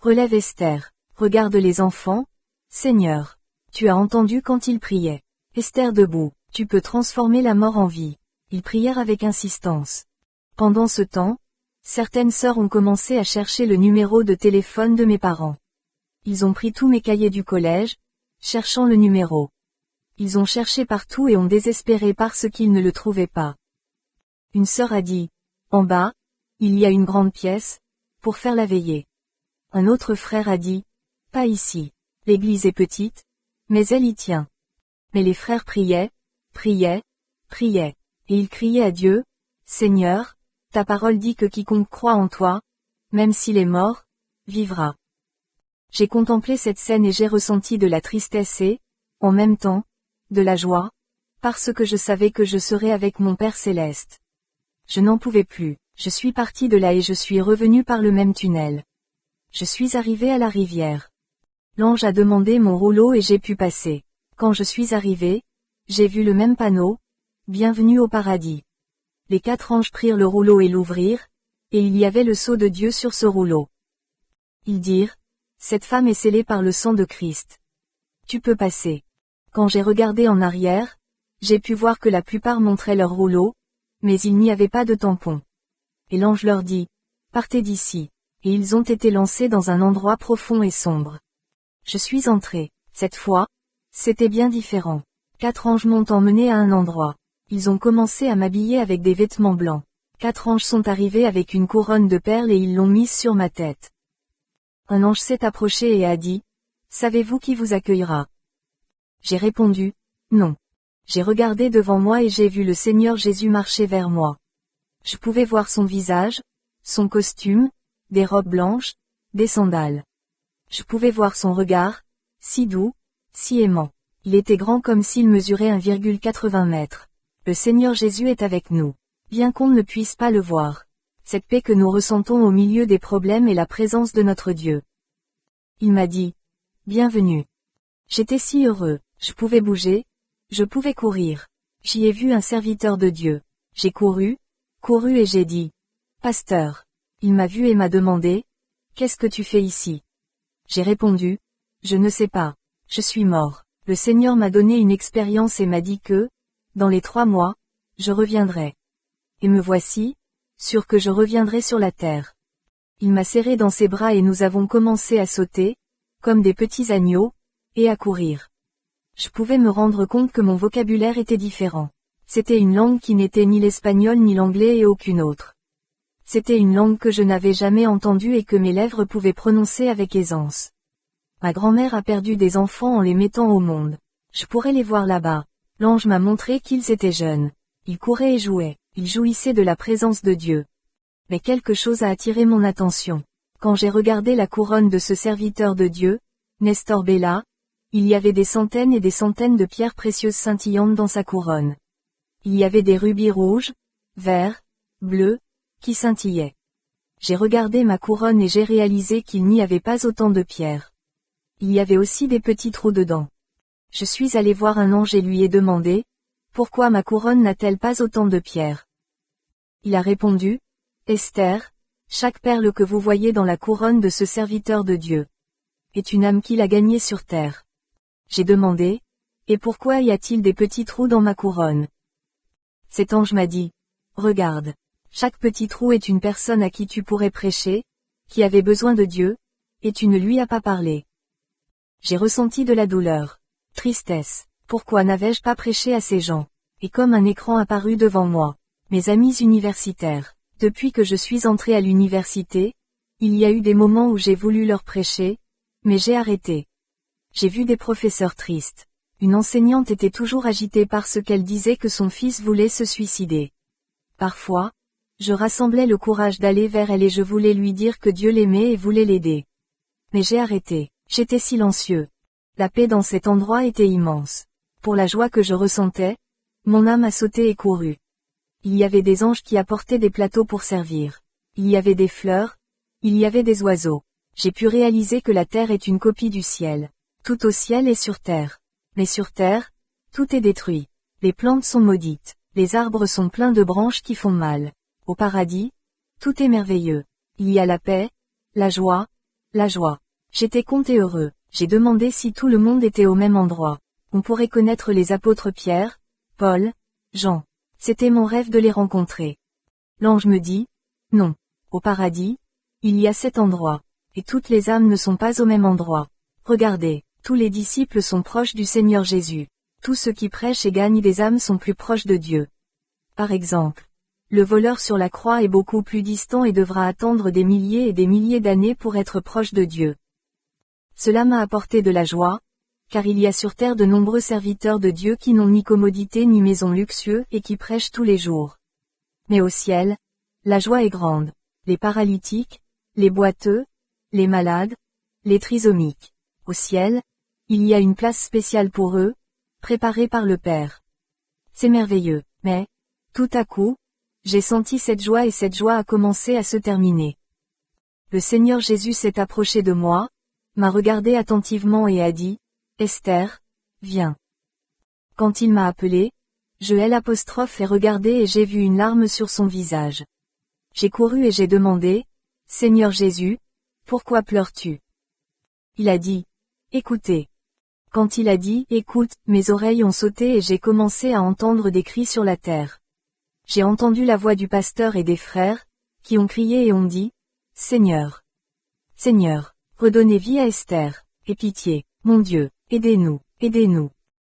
Speaker 1: Relève Esther, regarde les enfants, Seigneur. Tu as entendu quand ils priaient. Esther debout, tu peux transformer la mort en vie. » Ils prièrent avec insistance. Pendant ce temps, certaines sœurs ont commencé à chercher le numéro de téléphone de mes parents. Ils ont pris tous mes cahiers du collège, cherchant le numéro. Ils ont cherché partout et ont désespéré parce qu'ils ne le trouvaient pas. Une sœur a dit, « En bas, il y a une grande pièce, pour faire la veillée. » Un autre frère a dit, « Pas ici. L'église est petite, mais elle y tient. » Mais les frères priaient, priaient, et ils criaient à Dieu, « Seigneur, ta parole dit que quiconque croit en toi, même s'il est mort, vivra. » J'ai contemplé cette scène et j'ai ressenti de la tristesse et, en même temps, de la joie, parce que je savais que je serais avec mon Père céleste. Je n'en pouvais plus, je suis parti de là et je suis revenu par le même tunnel. Je suis arrivé à la rivière. L'ange a demandé mon rouleau et j'ai pu passer. Quand je suis arrivé, j'ai vu le même panneau, « Bienvenue au paradis ». Les 4 anges prirent le rouleau et l'ouvrirent, et il y avait le sceau de Dieu sur ce rouleau. Ils dirent, « Cette femme est scellée par le sang de Christ. Tu peux passer. » Quand j'ai regardé en arrière, j'ai pu voir que la plupart montraient leur rouleau, mais il n'y avait pas de tampon. Et l'ange leur dit, « Partez d'ici. » Et ils ont été lancés dans un endroit profond et sombre. Je suis entré. Cette fois, c'était bien différent. 4 anges m'ont emmené à un endroit. Ils ont commencé à m'habiller avec des vêtements blancs. 4 anges sont arrivés avec une couronne de perles et ils l'ont mise sur ma tête. Un ange s'est approché et a dit, « Savez-vous qui vous accueillera ?» J'ai répondu, « Non. » J'ai regardé devant moi et j'ai vu le Seigneur Jésus marcher vers moi. Je pouvais voir son visage, son costume, des robes blanches, des sandales. Je pouvais voir son regard, si doux, si aimant. Il était grand comme s'il mesurait 1,80 mètres. Le Seigneur Jésus est avec nous. Bien qu'on ne puisse pas le voir. Cette paix que nous ressentons au milieu des problèmes est la présence de notre Dieu. Il m'a dit, « Bienvenue. » J'étais si heureux, je pouvais bouger, je pouvais courir. J'y ai vu un serviteur de Dieu. J'ai couru et j'ai dit, « Pasteur. » Il m'a vu et m'a demandé, « Qu'est-ce que tu fais ici ?» J'ai répondu, « Je ne sais pas. Je suis mort. Le Seigneur m'a donné une expérience et m'a dit que, dans les 3 mois, je reviendrai. Et me voici, sûr que je reviendrai sur la terre. Il m'a serré dans ses bras et nous avons commencé à sauter, comme des petits agneaux, et à courir. Je pouvais me rendre compte que mon vocabulaire était différent. C'était une langue qui n'était ni l'espagnol ni l'anglais et aucune autre. C'était une langue que je n'avais jamais entendue et que mes lèvres pouvaient prononcer avec aisance. Ma grand-mère a perdu des enfants en les mettant au monde. Je pourrais les voir là-bas. L'ange m'a montré qu'ils étaient jeunes. Ils couraient et jouaient. Ils jouissaient de la présence de Dieu. Mais quelque chose a attiré mon attention. Quand j'ai regardé la couronne de ce serviteur de Dieu, Nestor Bella, il y avait des centaines et des centaines de pierres précieuses scintillantes dans sa couronne. Il y avait des rubis rouges, verts, bleus, qui scintillaient. J'ai regardé ma couronne et j'ai réalisé qu'il n'y avait pas autant de pierres. Il y avait aussi des petits trous dedans. Je suis allé voir un ange et lui ai demandé, pourquoi ma couronne n'a-t-elle pas autant de pierres? Il a répondu, Esther, chaque perle que vous voyez dans la couronne de ce serviteur de Dieu est une âme qu'il a gagnée sur terre. J'ai demandé, et pourquoi y a-t-il des petits trous dans ma couronne? Cet ange m'a dit, regarde, chaque petit trou est une personne à qui tu pourrais prêcher, qui avait besoin de Dieu, et tu ne lui as pas parlé. J'ai ressenti de la douleur, tristesse, pourquoi n'avais-je pas prêché à ces gens? Et comme un écran apparut devant moi, mes amis universitaires, depuis que je suis entré à l'université, il y a eu des moments où j'ai voulu leur prêcher, mais j'ai arrêté. J'ai vu des professeurs tristes. Une enseignante était toujours agitée parce qu'elle disait que son fils voulait se suicider. Parfois, je rassemblais le courage d'aller vers elle et je voulais lui dire que Dieu l'aimait et voulait l'aider. Mais j'ai arrêté, j'étais silencieux. La paix dans cet endroit était immense. Pour la joie que je ressentais, mon âme a sauté et couru. Il y avait des anges qui apportaient des plateaux pour servir. Il y avait des fleurs, il y avait des oiseaux. J'ai pu réaliser que la terre est une copie du ciel. Tout au ciel et sur terre. Mais sur terre, tout est détruit. Les plantes sont maudites. Les arbres sont pleins de branches qui font mal. Au paradis, tout est merveilleux. Il y a la paix, la joie, la joie. J'étais content et heureux. J'ai demandé si tout le monde était au même endroit. On pourrait connaître les apôtres Pierre, Paul, Jean. C'était mon rêve de les rencontrer. L'ange me dit, non. Au paradis, il y a 7 endroits. Et toutes les âmes ne sont pas au même endroit. Regardez, tous les disciples sont proches du Seigneur Jésus. Tous ceux qui prêchent et gagnent des âmes sont plus proches de Dieu. Par exemple, le voleur sur la croix est beaucoup plus distant et devra attendre des milliers et des milliers d'années pour être proche de Dieu. Cela m'a apporté de la joie, car il y a sur terre de nombreux serviteurs de Dieu qui n'ont ni commodité ni maison luxueux et qui prêchent tous les jours. Mais au ciel, la joie est grande. Les paralytiques, les boiteux, les malades, les trisomiques. Au ciel, il y a une place spéciale pour eux, préparée par le Père. C'est merveilleux, mais, tout à coup, j'ai senti cette joie et cette joie a commencé à se terminer. Le Seigneur Jésus s'est approché de moi, m'a regardé attentivement et a dit, Esther, viens. Quand il m'a appelé, je l'ai regardé et j'ai vu une larme sur son visage. J'ai couru et j'ai demandé, Seigneur Jésus, pourquoi pleures-tu? Il a dit, écoutez. Quand il a dit, écoute, mes oreilles ont sauté et j'ai commencé à entendre des cris sur la terre. J'ai entendu la voix du pasteur et des frères, qui ont crié et ont dit, Seigneur. Seigneur, redonnez vie à Esther, aie pitié, mon Dieu, aidez-nous, aidez-nous.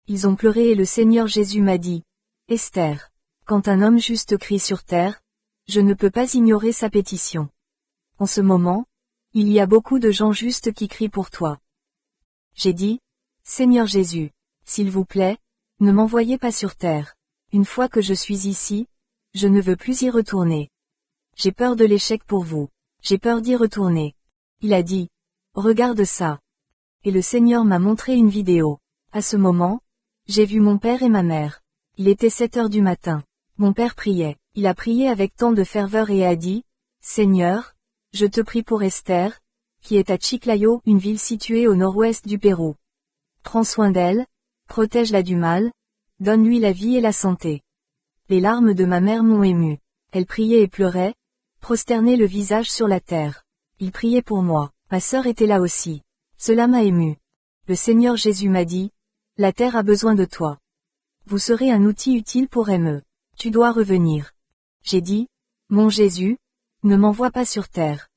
Speaker 1: Ils ont pleuré et le Seigneur Jésus m'a dit, Esther, quand un homme juste crie sur terre, je ne peux pas ignorer sa pétition. En ce moment, il y a beaucoup de gens justes qui crient pour toi. J'ai dit, Seigneur Jésus, s'il vous plaît, ne m'envoyez pas sur terre. Une fois que je suis ici, je ne veux plus y retourner. J'ai peur de l'échec pour vous. J'ai peur d'y retourner. Il a dit, regarde ça. Et le Seigneur m'a montré une vidéo. À ce moment, j'ai vu mon père et ma mère. Il était 7 heures du matin. Mon père priait. Il a prié avec tant de ferveur et a dit, Seigneur, je te prie pour Esther, qui est à Chiclayo, une ville située au nord-ouest du Pérou. Prends soin d'elle, protège-la du mal, donne-lui la vie et la santé. Les larmes de ma mère m'ont ému. Elle priait et pleurait, prosternée le visage sur la terre. Il priait pour moi. Ma sœur était là aussi. Cela m'a ému. Le Seigneur Jésus m'a dit, la terre a besoin de toi. Vous serez un outil utile pour ME. Tu dois revenir. J'ai dit, Mon Jésus, ne m'envoie pas sur terre.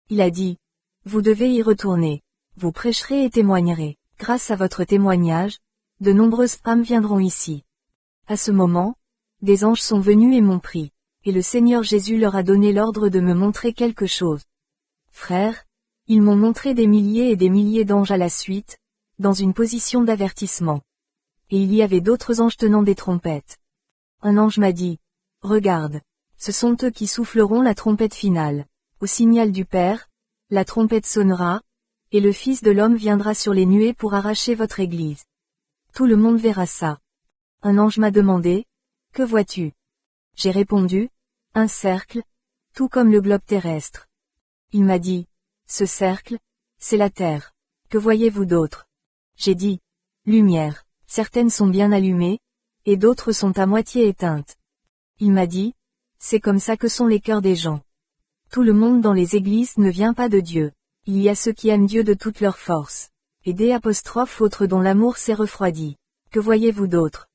Speaker 1: Il a dit, vous devez y retourner. Vous prêcherez et témoignerez. Grâce à votre témoignage, de nombreuses âmes viendront ici. À ce moment, des anges sont venus et m'ont pris. Et le Seigneur Jésus leur a donné l'ordre de me montrer quelque chose. Frères, ils m'ont montré des milliers et des milliers d'anges à la suite, dans une position d'avertissement. Et il y avait d'autres anges tenant des trompettes. Un ange m'a dit, regarde, ce sont eux qui souffleront la trompette finale. Au signal du Père, la trompette sonnera, et le Fils de l'homme viendra sur les nuées pour arracher votre Église. Tout le monde verra ça. Un ange m'a demandé, que vois-tu? J'ai répondu, un cercle, tout comme le globe terrestre. Il m'a dit, ce cercle, c'est la terre. Que voyez-vous d'autre? J'ai dit, lumière, certaines sont bien allumées, et d'autres sont à moitié éteintes. Il m'a dit, c'est comme ça que sont les cœurs des gens. Tout le monde dans les églises ne vient pas de Dieu. Il y a ceux qui aiment Dieu de toute leur force. Et des apostrophes autres dont l'amour s'est refroidi. Que voyez-vous d'autre?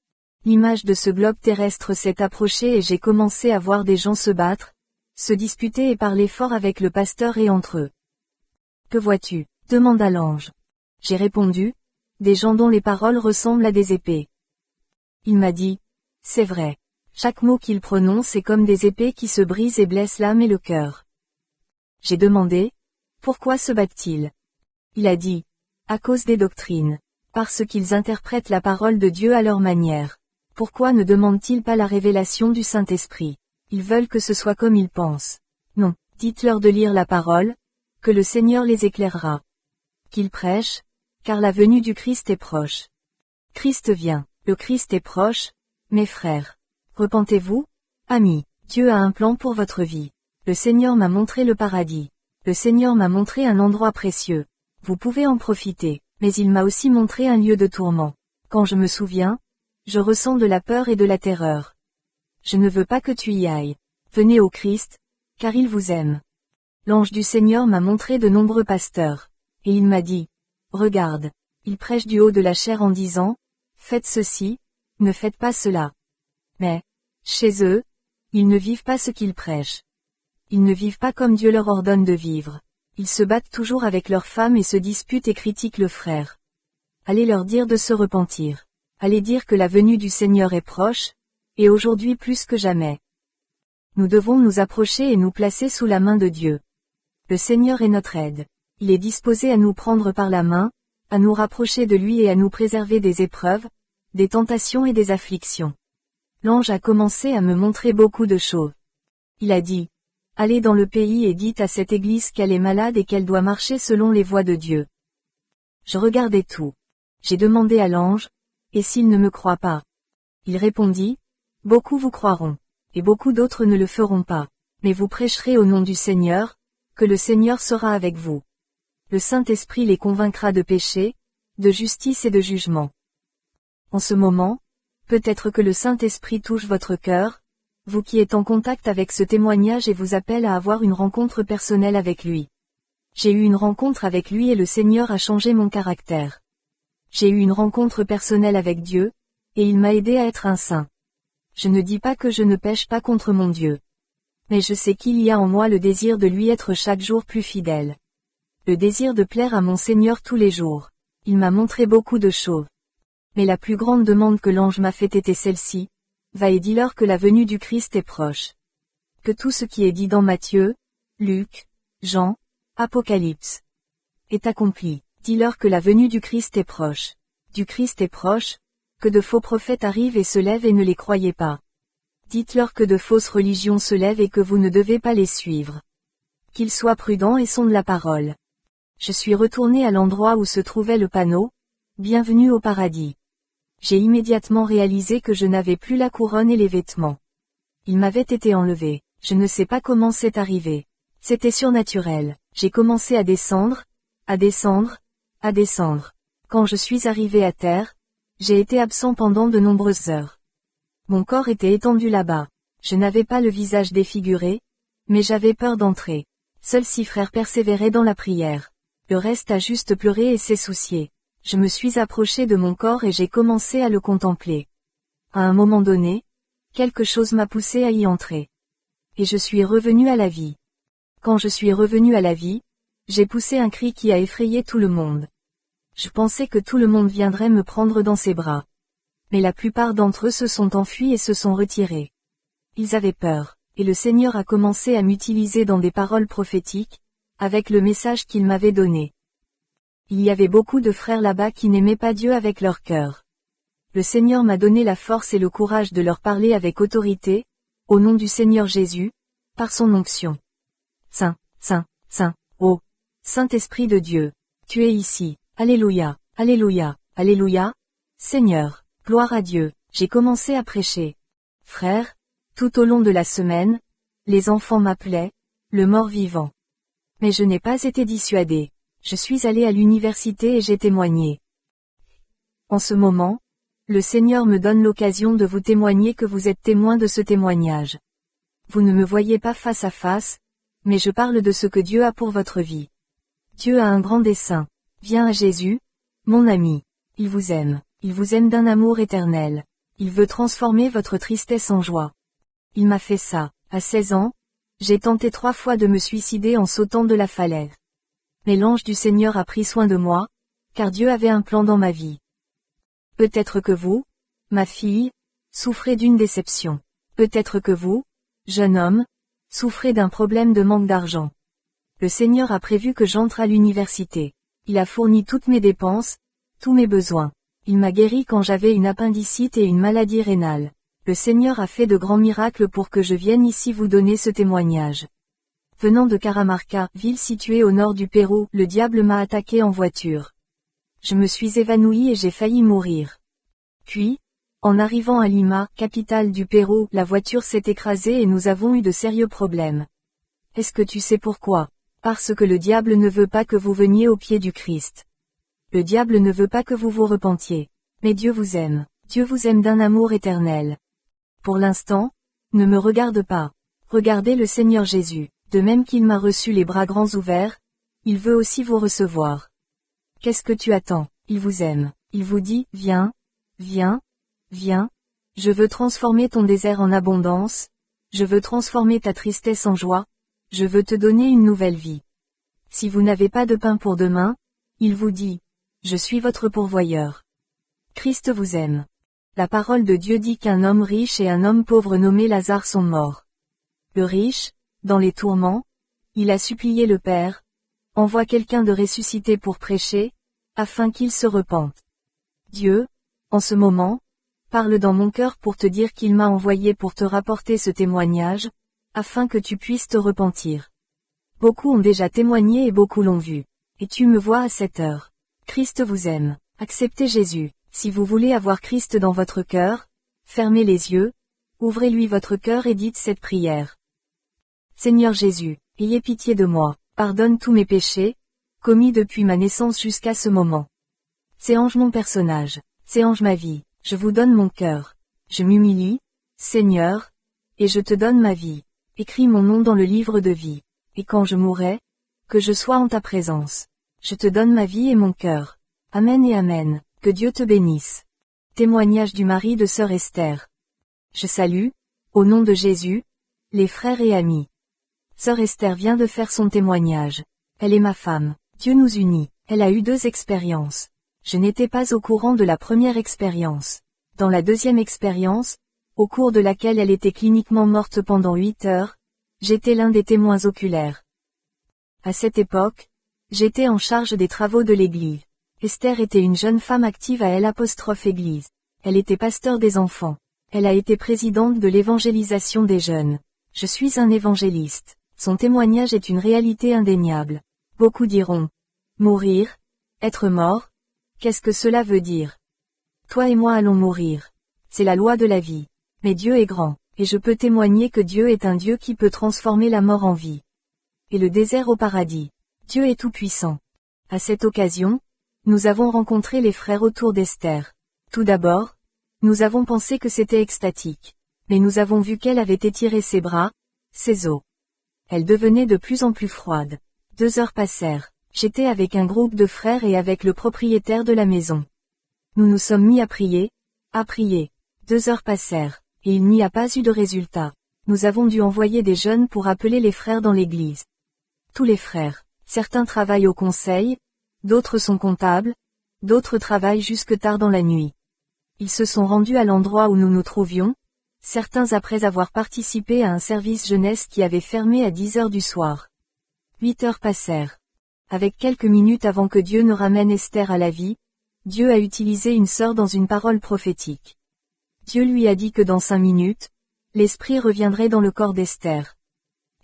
Speaker 1: L'image de ce globe terrestre s'est approchée et j'ai commencé à voir des gens se battre, se disputer et parler fort avec le pasteur et entre eux. Que vois-tu? Demanda l'ange. J'ai répondu, des gens dont les paroles ressemblent à des épées. Il m'a dit, c'est vrai. Chaque mot qu'il prononce est comme des épées qui se brisent et blessent l'âme et le cœur. J'ai demandé, pourquoi se battent-ils? Il a dit, à cause des doctrines. Parce qu'ils interprètent la parole de Dieu à leur manière. Pourquoi ne demandent-ils pas la révélation du Saint-Esprit? Ils veulent que ce soit comme ils pensent. Non, dites-leur de lire la parole, que le Seigneur les éclairera. Qu'ils prêchent, car la venue du Christ est proche. Christ vient, le Christ est proche, mes frères. Repentez-vous, amis, Dieu a un plan pour votre vie. Le Seigneur m'a montré le paradis. Le Seigneur m'a montré un endroit précieux. Vous pouvez en profiter, mais il m'a aussi montré un lieu de tourment. Quand je me souviens, je ressens de la peur et de la terreur. Je ne veux pas que tu y ailles. Venez au Christ, car il vous aime. L'ange du Seigneur m'a montré de nombreux pasteurs. Et il m'a dit, regarde, ils prêchent du haut de la chair en disant, faites ceci, ne faites pas cela. Mais, chez eux, ils ne vivent pas ce qu'ils prêchent. Ils ne vivent pas comme Dieu leur ordonne de vivre. Ils se battent toujours avec leurs femmes et se disputent et critiquent le frère. Allez leur dire de se repentir. Allez dire que la venue du Seigneur est proche, et aujourd'hui plus que jamais. Nous devons nous approcher et nous placer sous la main de Dieu. Le Seigneur est notre aide. Il est disposé à nous prendre par la main, à nous rapprocher de lui et à nous préserver des épreuves, des tentations et des afflictions. L'ange a commencé à me montrer beaucoup de choses. Il a dit, allez dans le pays et dites à cette église qu'elle est malade et qu'elle doit marcher selon les voies de Dieu. Je regardais tout. J'ai demandé à l'ange, et s'il ne me croit pas? Il répondit, beaucoup vous croiront, et beaucoup d'autres ne le feront pas, mais vous prêcherez au nom du Seigneur, que le Seigneur sera avec vous. Le Saint-Esprit les convaincra de péché, de justice et de jugement. En ce moment, peut-être que le Saint-Esprit touche votre cœur, vous qui êtes en contact avec ce témoignage et vous appelle à avoir une rencontre personnelle avec lui. J'ai eu une rencontre avec lui et le Seigneur a changé mon caractère. J'ai eu une rencontre personnelle avec Dieu, et il m'a aidé à être un saint. Je ne dis pas que je ne pêche pas contre mon Dieu. Mais je sais qu'il y a en moi le désir de lui être chaque jour plus fidèle. Le désir de plaire à mon Seigneur tous les jours. Il m'a montré beaucoup de choses. Mais la plus grande demande que l'ange m'a faite était celle-ci. Va et dis-leur que la venue du Christ est proche. Que tout ce qui est dit dans Matthieu, Luc, Jean, Apocalypse est accompli. Dis-leur que la venue du Christ est proche. Du Christ est proche, que de faux prophètes arrivent et se lèvent et ne les croyez pas. Dites-leur que de fausses religions se lèvent et que vous ne devez pas les suivre. Qu'ils soient prudents et sondent la parole. Je suis retourné à l'endroit où se trouvait le panneau, Bienvenue au paradis. J'ai immédiatement réalisé que je n'avais plus la couronne et les vêtements. Ils m'avaient été enlevés. Je ne sais pas comment c'est arrivé. C'était surnaturel. J'ai commencé à descendre, à descendre, à descendre. Quand je suis arrivé à terre, j'ai été absent pendant de nombreuses heures. Mon corps était étendu là-bas. Je n'avais pas le visage défiguré, mais j'avais peur d'entrer. Seuls 6 frères persévéraient dans la prière. Le reste a juste pleuré et s'est soucié. Je me suis approché de mon corps et j'ai commencé à le contempler. À un moment donné, quelque chose m'a poussé à y entrer. Et je suis revenu à la vie. Quand je suis revenu à la vie, j'ai poussé un cri qui a effrayé tout le monde. Je pensais que tout le monde viendrait me prendre dans ses bras. Mais la plupart d'entre eux se sont enfuis et se sont retirés. Ils avaient peur, et le Seigneur a commencé à m'utiliser dans des paroles prophétiques, avec le message qu'il m'avait donné. Il y avait beaucoup de frères là-bas qui n'aimaient pas Dieu avec leur cœur. Le Seigneur m'a donné la force et le courage de leur parler avec autorité, au nom du Seigneur Jésus, par son onction. Saint, Saint, Saint, ô Saint-Esprit de Dieu, tu es ici. Alléluia, Alléluia, Alléluia. Seigneur, gloire à Dieu. J'ai commencé à prêcher. Frères, tout au long de la semaine, les enfants m'appelaient, le mort-vivant. Mais je n'ai pas été dissuadé. Je suis allé à l'université et j'ai témoigné. En ce moment, le Seigneur me donne l'occasion de vous témoigner que vous êtes témoin de ce témoignage. Vous ne me voyez pas face à face, mais je parle de ce que Dieu a pour votre vie. Dieu a un grand dessein. Viens à Jésus, mon ami. Il vous aime d'un amour éternel. Il veut transformer votre tristesse en joie. Il m'a fait ça. À 16 ans, j'ai tenté 3 fois de me suicider en sautant de la falaise. Mais l'ange du Seigneur a pris soin de moi, car Dieu avait un plan dans ma vie. Peut-être que vous, ma fille, souffrez d'une déception. Peut-être que vous, jeune homme, souffrez d'un problème de manque d'argent. Le Seigneur a prévu que j'entre à l'université. Il a fourni toutes mes dépenses, tous mes besoins. Il m'a guéri quand j'avais une appendicite et une maladie rénale. Le Seigneur a fait de grands miracles pour que je vienne ici vous donner ce témoignage. Venant de Caramarca, ville située au nord du Pérou, le diable m'a attaqué en voiture. Je me suis évanoui et j'ai failli mourir. Puis, en arrivant à Lima, capitale du Pérou, la voiture s'est écrasée et nous avons eu de sérieux problèmes. Est-ce que tu sais pourquoi? Parce que le diable ne veut pas que vous veniez au pied du Christ. Le diable ne veut pas que vous vous repentiez. Mais Dieu vous aime. Dieu vous aime d'un amour éternel. Pour l'instant, ne me regarde pas. Regardez le Seigneur Jésus. De même qu'il m'a reçu les bras grands ouverts, il veut aussi vous recevoir. Qu'est-ce que tu attends? Il vous aime. Il vous dit, viens, viens, viens. Je veux transformer ton désert en abondance. Je veux transformer ta tristesse en joie. Je veux te donner une nouvelle vie. Si vous n'avez pas de pain pour demain, il vous dit, je suis votre pourvoyeur. Christ vous aime. La parole de Dieu dit qu'un homme riche et un homme pauvre nommé Lazare sont morts. Le riche, dans les tourments, il a supplié le Père, envoie quelqu'un de ressuscité pour prêcher, afin qu'il se repente. Dieu, en ce moment, parle dans mon cœur pour te dire qu'il m'a envoyé pour te rapporter ce témoignage, afin que tu puisses te repentir. Beaucoup ont déjà témoigné et beaucoup l'ont vu. Et tu me vois à cette heure. Christ vous aime. Acceptez Jésus. Si vous voulez avoir Christ dans votre cœur, fermez les yeux, ouvrez-lui votre cœur et dites cette prière. Seigneur Jésus, ayez pitié de moi, pardonne tous mes péchés, commis depuis ma naissance jusqu'à ce moment. Séange mon personnage, séange ma vie, je vous donne mon cœur. Je m'humilie, Seigneur, et je te donne ma vie. Écris mon nom dans le livre de vie. Et quand je mourrai, que je sois en ta présence. Je te donne ma vie et mon cœur. Amen et Amen. Que Dieu te bénisse. Témoignage du mari de sœur Esther. Je salue, au nom de Jésus, les frères et amis. Sœur Esther vient de faire son témoignage. Elle est ma femme. Dieu nous unit. Elle a eu 2 expériences. Je n'étais pas au courant de la première expérience. Dans la deuxième expérience, au cours de laquelle elle était cliniquement morte pendant 8 heures, j'étais l'un des témoins oculaires. À cette époque, j'étais en charge des travaux de l'église. Esther était une jeune femme active à L'*Église. Elle était pasteur des enfants. Elle a été présidente de l'évangélisation des jeunes. Je suis un évangéliste. Son témoignage est une réalité indéniable. Beaucoup diront, mourir, être mort, qu'est-ce que cela veut dire? Toi et moi allons mourir. C'est la loi de la vie. Mais Dieu est grand, et je peux témoigner que Dieu est un Dieu qui peut transformer la mort en vie. Et le désert au paradis. Dieu est tout-puissant. À cette occasion, nous avons rencontré les frères autour d'Esther. Tout d'abord, nous avons pensé que c'était extatique. Mais nous avons vu qu'elle avait étiré ses bras, ses os. Elle devenait de plus en plus froide. 2 heures passèrent. J'étais avec un groupe de frères et avec le propriétaire de la maison. Nous nous sommes mis à prier. 2 heures passèrent, et il n'y a pas eu de résultat. Nous avons dû envoyer des jeunes pour appeler les frères dans l'église. Tous les frères. Certains travaillent au conseil, d'autres sont comptables, d'autres travaillent jusque tard dans la nuit. Ils se sont rendus à l'endroit où nous nous trouvions, certains après avoir participé à un service jeunesse qui avait fermé à 10 heures du soir. 8 heures passèrent. Avec quelques minutes avant que Dieu ne ramène Esther à la vie, Dieu a utilisé une sœur dans une parole prophétique. Dieu lui a dit que dans 5 minutes, l'esprit reviendrait dans le corps d'Esther.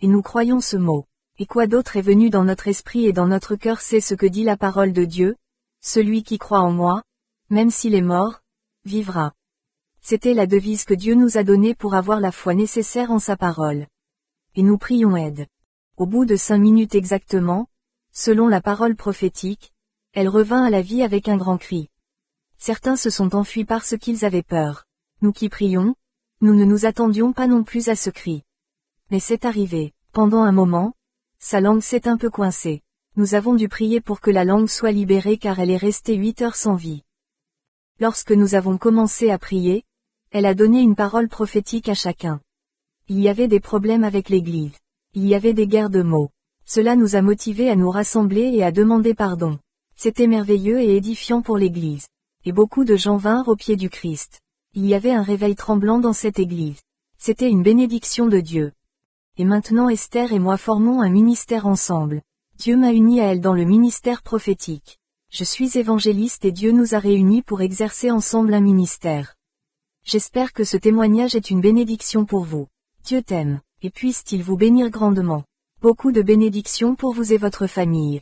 Speaker 1: Et nous croyons ce mot. Et quoi d'autre est venu dans notre esprit et dans notre cœur, c'est ce que dit la parole de Dieu, celui qui croit en moi, même s'il est mort, vivra. C'était la devise que Dieu nous a donnée pour avoir la foi nécessaire en sa parole. Et nous prions aide. Au bout de 5 minutes exactement, selon la parole prophétique, elle revint à la vie avec un grand cri. Certains se sont enfuis parce qu'ils avaient peur. Nous qui prions, nous ne nous attendions pas non plus à ce cri. Mais c'est arrivé. Pendant un moment, sa langue s'est un peu coincée. Nous avons dû prier pour que la langue soit libérée car elle est restée 8 heures sans vie. Lorsque nous avons commencé à prier, elle a donné une parole prophétique à chacun. Il y avait des problèmes avec l'Église. Il y avait des guerres de mots. Cela nous a motivés à nous rassembler et à demander pardon. C'était merveilleux et édifiant pour l'Église. Et beaucoup de gens vinrent aux pieds du Christ. Il y avait un réveil tremblant dans cette Église. C'était une bénédiction de Dieu. Et maintenant Esther et moi formons un ministère ensemble. Dieu m'a uni à elle dans le ministère prophétique. Je suis évangéliste et Dieu nous a réunis pour exercer ensemble un ministère. J'espère que ce témoignage est une bénédiction pour vous. Dieu t'aime, et puisse-t-il vous bénir grandement. Beaucoup de bénédictions pour vous et votre famille.